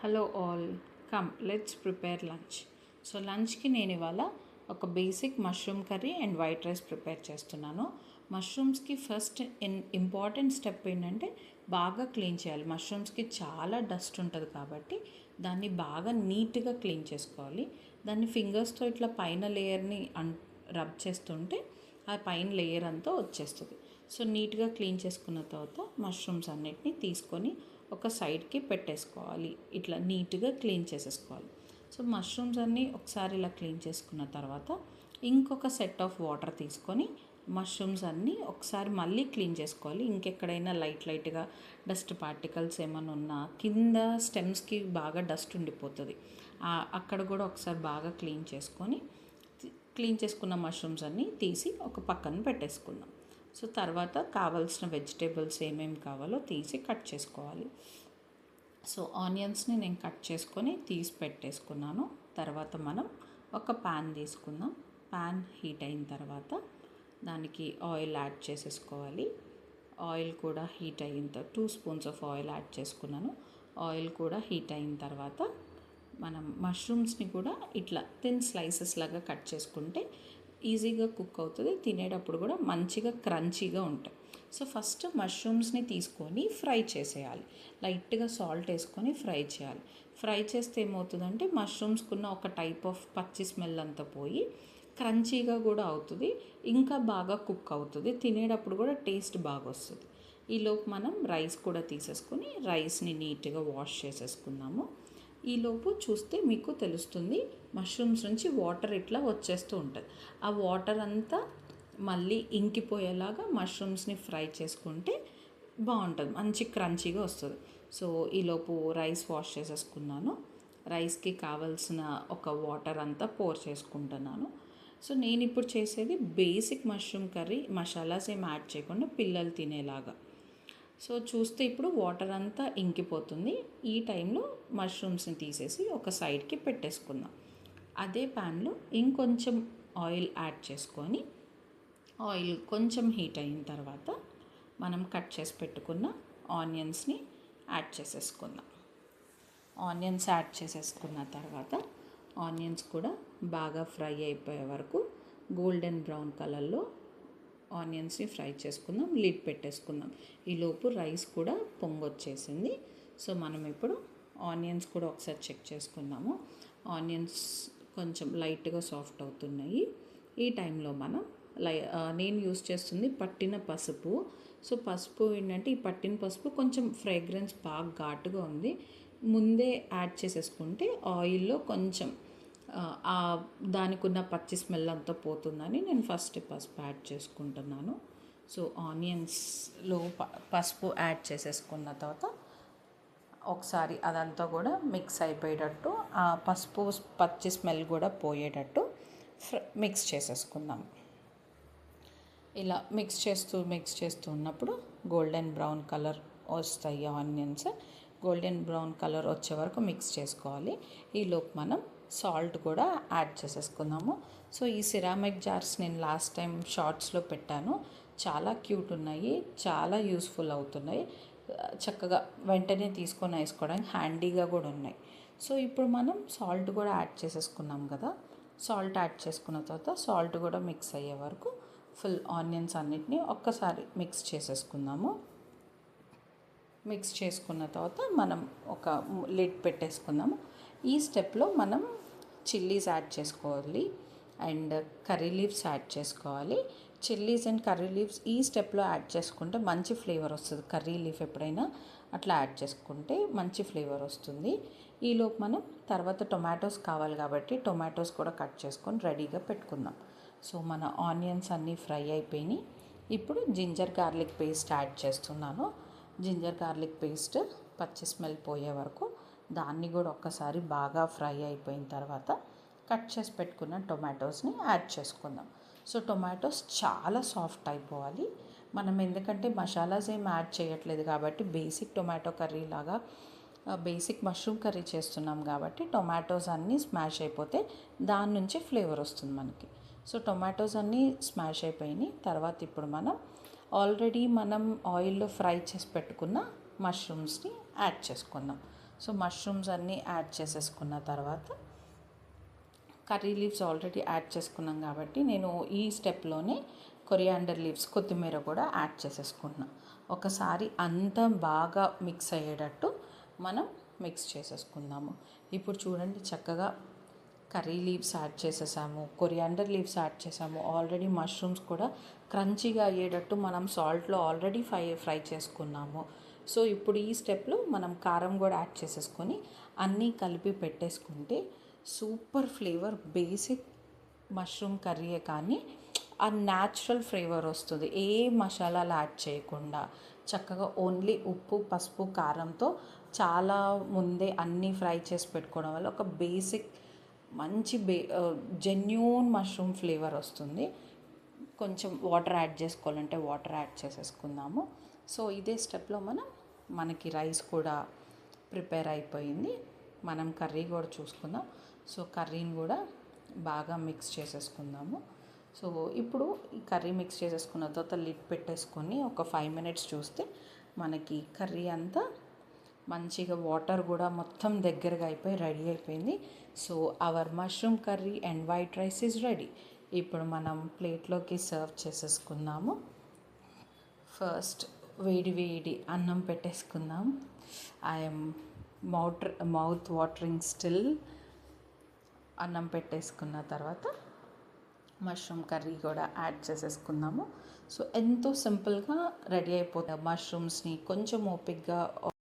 Hello all, come let's prepare lunch. So లంచ్కి నేను ఇవాళ ఒక basic mushroom curry and white rice prepare చేస్తున్నాను. మష్రూమ్స్కి ఫస్ట్ ఇంపార్టెంట్ స్టెప్ ఏంటంటే బాగా క్లీన్ చేయాలి. మష్రూమ్స్కి చాలా డస్ట్ ఉంటుంది కాబట్టి దాన్ని బాగా నీట్గా క్లీన్ చేసుకోవాలి. దాన్ని ఫింగర్స్తో ఇట్లా పైన లేయర్ని రబ్ చేస్తుంటే ఆ పైన లేయర్ అంతా వచ్చేస్తుంది. సో నీట్గా క్లీన్ చేసుకున్న తర్వాత మష్రూమ్స్ అన్నిటిని తీసుకొని ఒక సైడ్కి పెట్టేసుకోవాలి. ఇట్లా నీట్గా క్లీన్ చేసేసుకోవాలి. సో మష్రూమ్స్ అన్నీ ఒకసారి ఇలా క్లీన్ చేసుకున్న తర్వాత ఇంకొక సెట్ ఆఫ్ వాటర్ తీసుకొని మష్రూమ్స్ అన్నీ ఒకసారి మళ్ళీ క్లీన్ చేసుకోవాలి. ఇంకెక్కడైనా లైట్గా డస్ట్ పార్టికల్స్ ఏమైనా ఉన్నా కింద స్టెమ్స్కి బాగా డస్ట్ ఉండిపోతుంది. అక్కడ కూడా ఒకసారి బాగా క్లీన్ చేసుకున్న మష్రూమ్స్ అన్నీ తీసి ఒక పక్కన పెట్టేసుకుందాం. సో తర్వాత కావాల్సిన వెజిటేబుల్స్ ఏమేమి కావాలో తీసి కట్ చేసుకోవాలి. సో ఆనియన్స్ని నేను కట్ చేసుకొని తీసి పెట్టేసుకున్నాను. తర్వాత మనం ఒక ప్యాన్ తీసుకుందాం. ప్యాన్ హీట్ అయిన తర్వాత దానికి ఆయిల్ యాడ్ చేసేసుకోవాలి. ఆయిల్ కూడా హీట్ అయిన 2 స్పూన్స్ ఆఫ్ ఆయిల్ యాడ్ చేసుకున్నాను. ఆయిల్ కూడా హీట్ అయిన తర్వాత మనం మష్రూమ్స్ని కూడా ఇట్లా థిన్ స్లైసెస్ లాగా కట్ చేసుకుంటే ఈజీగా కుక్ అవుతుంది. తినేటప్పుడు కూడా మంచిగా క్రంచీగా ఉంటాయి. సో ఫస్ట్ మష్రూమ్స్ని తీసుకొని ఫ్రై చేసేయాలి. లైట్గా సాల్ట్ వేసుకొని ఫ్రై చేయాలి. ఫ్రై చేస్తే ఏమవుతుందంటే మష్రూమ్స్కున్న ఒక టైప్ ఆఫ్ పచ్చి స్మెల్ అంతా పోయి క్రంచీగా కూడా అవుతుంది. ఇంకా బాగా కుక్ అవుతుంది. తినేటప్పుడు కూడా టేస్ట్ బాగా వస్తుంది. ఈలోపు మనం రైస్ కూడా తీసేసుకొని రైస్ని నీట్గా వాష్ చేసేసుకుందాము. ఈలోపు చూస్తే మీకు తెలుస్తుంది మష్రూమ్స్ నుంచి వాటర్ ఇట్లా వచ్చేస్తూ ఉంటుంది. ఆ వాటర్ అంతా మళ్ళీ ఇంకిపోయేలాగా మష్రూమ్స్ని ఫ్రై చేసుకుంటే బాగుంటుంది, మంచి క్రంచీగా వస్తుంది. సో ఈలోపు రైస్ వాష్ చేసేసుకున్నాను. రైస్కి కావాల్సిన ఒక వాటర్ అంతా పోర్ చేసుకుంటున్నాను. సో నేను ఇప్పుడు చేసేది బేసిక్ మష్రూమ్ కర్రీ, మసాలాస్ ఏం యాడ్ చేయకుండా పిల్లలు తినేలాగా. సో చూస్తే ఇప్పుడు వాటర్ అంతా ఇంకిపోతుంది. ఈ టైంలో మష్రూమ్స్ని తీసేసి ఒక సైడ్కి పెట్టేసుకుందాం. అదే ప్యాన్లో ఇంకొంచెం ఆయిల్ యాడ్ చేసుకొని ఆయిల్ కొంచెం హీట్ అయిన తర్వాత మనం కట్ చేసి పెట్టుకున్న ఆనియన్స్ని యాడ్ చేసేసుకుందాం. ఆనియన్స్ యాడ్ చేసేసుకున్న తర్వాత ఆనియన్స్ కూడా బాగా ఫ్రై అయిపోయే వరకు గోల్డెన్ బ్రౌన్ కలర్లో ఆనియన్స్ని ఫ్రై చేసుకుందాం. లిడ్ పెట్టేసుకుందాం. ఈలోపు రైస్ కూడా పొంగొచ్చేసింది. సో మనం ఇప్పుడు ఆనియన్స్ కూడా ఒకసారి చెక్ చేసుకుందాము. ఆనియన్స్ కొంచెం లైట్గా సాఫ్ట్ అవుతున్నాయి. ఈ టైంలో మనం నేను యూస్ చేస్తుంది పట్టిన పసుపు. సో పసుపు ఏంటంటే ఈ పట్టిన పసుపు కొంచెం ఫ్రేగ్రెన్స్ బాగా ఘాటుగా ఉంది. ముందే యాడ్ చేసేసుకుంటే ఆయిల్లో కొంచెం దానికి ఉన్న పచ్చి స్మెల్ అంతా పోతుందని నేను ఫస్ట్ పసుపు యాడ్ చేసుకుంటున్నాను. సో ఆనియన్స్లో పసుపు యాడ్ చేసేసుకున్న తర్వాత ఒకసారి అదంతా కూడా మిక్స్ అయిపోయేటట్టు, ఆ పసుపు పచ్చి స్మెల్ కూడా పోయేటట్టు మిక్స్ చేసేసుకుందాం. ఇలా మిక్స్ చేస్తూ ఉన్నప్పుడు గోల్డెన్ బ్రౌన్ కలర్ వస్తాయి ఆనియన్స్. గోల్డెన్ బ్రౌన్ కలర్ వచ్చే వరకు మిక్స్ చేసుకోవాలి. ఈలోపు మనం సాల్ట్ కూడా యాడ్ చేసేసుకుందాము. సో ఈ సిరామిక్ జార్స్ నేను లాస్ట్ టైం షార్ట్స్లో పెట్టాను. చాలా క్యూట్ ఉన్నాయి, చాలా యూస్ఫుల్ అవుతున్నాయి. చక్కగా వెంటనే తీసుకొని వేసుకోవడానికి హ్యాండీగా కూడా ఉన్నాయి. సో ఇప్పుడు మనం సాల్ట్ కూడా యాడ్ చేసేసుకున్నాం కదా. సాల్ట్ యాడ్ చేసుకున్న తర్వాత సాల్ట్ కూడా మిక్స్ అయ్యే వరకు ఫుల్ ఆనియన్స్ అన్నిటినీ ఒక్కసారి మిక్స్ చేసేసుకుందాము. మిక్స్ చేసుకున్న తర్వాత మనం ఒక లిడ్ పెట్టేసుకుందాము. ఈ స్టెప్లో మనం చిల్లీస్ యాడ్ చేసుకోవాలి అండ్ కర్రీ లీవ్స్ యాడ్ చేసుకోవాలి. చిల్లీస్ అండ్ కర్రీ లీవ్స్ ఈ స్టెప్లో యాడ్ చేసుకుంటే మంచి ఫ్లేవర్ వస్తుంది. కర్రీ లీఫ్ ఎప్పుడైనా అట్లా యాడ్ చేసుకుంటే మంచి ఫ్లేవర్ వస్తుంది. ఈలోపు మనం తర్వాత టొమాటోస్ కావాలి కాబట్టి టొమాటోస్ కూడా కట్ చేసుకొని రెడీగా పెట్టుకుందాం. సో మన ఆనియన్స్ అన్నీ ఫ్రై అయిపోయినాయి. ఇప్పుడు జింజర్ గార్లిక్ పేస్ట్ యాడ్ చేస్తున్నాను. జింజర్ గార్లిక్ పేస్ట్ పచ్చి స్మెల్ పోయే వరకు దాన్ని కూడా ఒక్కసారి బాగా ఫ్రై అయిపోయిన తర్వాత కట్ చేసి పెట్టుకున్న టొమాటోస్ని యాడ్ చేసుకుందాం. సో టొమాటోస్ చాలా సాఫ్ట్ అయిపోవాలి. మనం ఎందుకంటే మసాలాస్ ఏం యాడ్ చేయట్లేదు కాబట్టి బేసిక్ టొమాటో కర్రీ లాగా బేసిక్ మష్రూమ్ కర్రీ చేస్తున్నాం కాబట్టి టొమాటోస్ అన్నీ స్మాష్ అయిపోతే దాని నుంచి ఫ్లేవర్ వస్తుంది మనకి. సో టొమాటోస్ అన్నీ స్మాష్ అయిపోయినాయి. తర్వాత ఇప్పుడు మనం ఆయిల్లో ఫ్రై చేసి పెట్టుకున్న మష్రూమ్స్ని యాడ్ చేసుకుందాం. సో మష్రూమ్స్ అన్నీ యాడ్ చేసేసుకున్న తర్వాత కర్రీ లీవ్స్ ఆల్రెడీ యాడ్ చేసుకున్నాం కాబట్టి నేను ఈ స్టెప్లోనే కొరియాండర్ లీవ్స్, కొత్తిమీర కూడా యాడ్ చేసేసుకుంటున్నా. ఒకసారి అంతా బాగా మిక్స్ అయ్యేటట్టు మనం మిక్స్ చేసేసుకుందాము. ఇప్పుడు చూడండి, చక్కగా కర్రీ లీవ్స్ యాడ్ చేసేసాము, కొరియాండర్ లీవ్స్ యాడ్ చేసాము, ఆల్రెడీ మష్రూమ్స్ కూడా క్రంచీగా అయ్యేటట్టు మనం సాల్ట్లో ఆల్రెడీ ఫ్రై చేసుకున్నాము. సో ఇప్పుడు ఈ స్టెప్లో మనం కారం కూడా యాడ్ చేసేసుకొని అన్నీ కలిపి పెట్టేసుకుంటే సూపర్ ఫ్లేవర్, బేసిక్ మష్రూమ్ కర్రీయే కానీ ఆ న్యాచురల్ ఫ్లేవర్ వస్తుంది. ఏ మసాలాలు యాడ్ చేయకుండా చక్కగా ఓన్లీ ఉప్పు, పసుపు, కారంతో చాలా ముందే అన్నీ ఫ్రై చేసి పెట్టుకోవడం వల్ల ఒక బేసిక్ మంచి జెన్యూన్ మష్రూమ్ ఫ్లేవర్ వస్తుంది. కొంచెం వాటర్ యాడ్ చేసుకోవాలంటే వాటర్ యాడ్ చేసేసుకుందాము. సో ఇదే స్టెప్లో మనకి రైస్ కూడా ప్రిపేర్ అయిపోయింది. మనం కర్రీ కూడా చూసుకుందాం. సో కర్రీని కూడా బాగా మిక్స్ చేసేసుకుందాము. సో ఇప్పుడు ఈ కర్రీ మిక్స్ చేసేసుకున్న తర్వాత లిడ్ పెట్టేసుకొని ఒక 5 minutes చూస్తే మనకి కర్రీ అంతా మంచిగా వాటర్ కూడా మొత్తం దగ్గరగా అయిపోయి రెడీ అయిపోయింది. So our mushroom curry and white rice is ready. ఇప్పుడు మనం ప్లేట్లోకి సర్వ్ చేసేసుకుందాము. ఫస్ట్ వేడి వేడి అన్నం పెట్టేసుకుందాం. I'm mouth watering still. అన్నం పెట్టేసుకున్న తర్వాత మష్రూమ్ కర్రీ కూడా యాడ్ చేసేసుకుందాము. సో ఎంతో సింపుల్గా రెడీ అయిపోతుంది. మష్రూమ్స్ని కొంచెం ఓపిక్గా